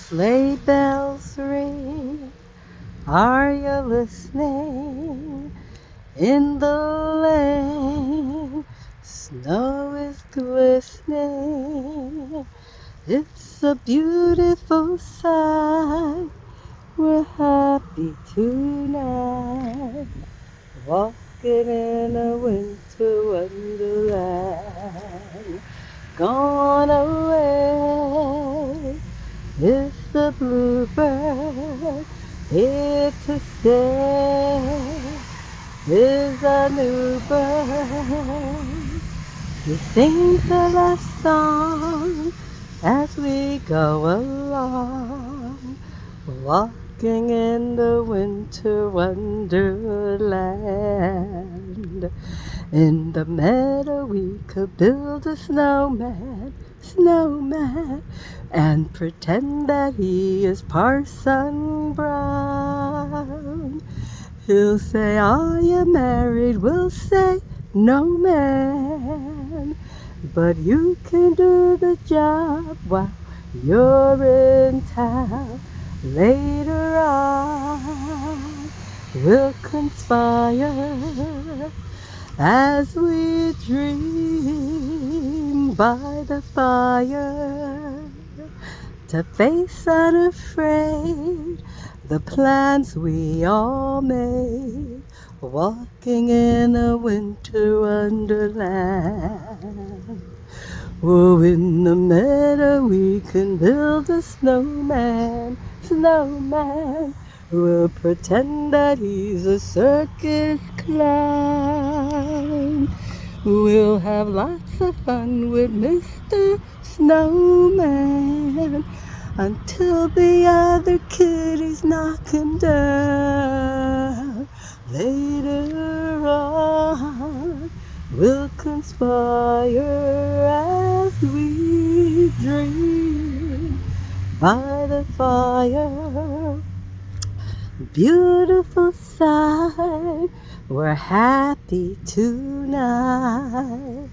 Sleigh bells ring, are you listening? In the lane, snow is glistening. It's a beautiful sight. We're happy tonight, walking in a winter wonderland. Gone away is the bluebird, here to stay is a new bird. He sings a love song as we go along, walking in the winter wonderland. In the meadow we could build a snowman, and pretend that he is Parson Brown. He'll say, are you married? We'll say, no, man. But you can do the job while you're in town. Later on, we'll conspire as we dream by the fire to face unafraid the plans we all made, walking in a winter wonderland. Oh, in the meadow we can build a snowman. We'll pretend that he's a circus clown. We'll have lots of fun with Mr. Snowman until the other kitties knock him down. Later on, we'll conspire as we dream by the fire. Beautiful sight, we're happy tonight,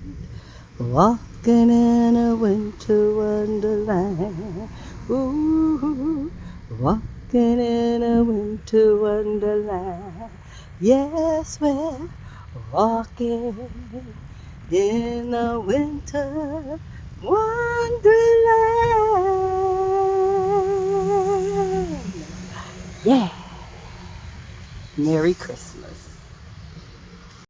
walking in a winter wonderland. Ooh, walking in a winter wonderland. Yes, we're walking in a winter wonderland. Yeah. Merry Christmas.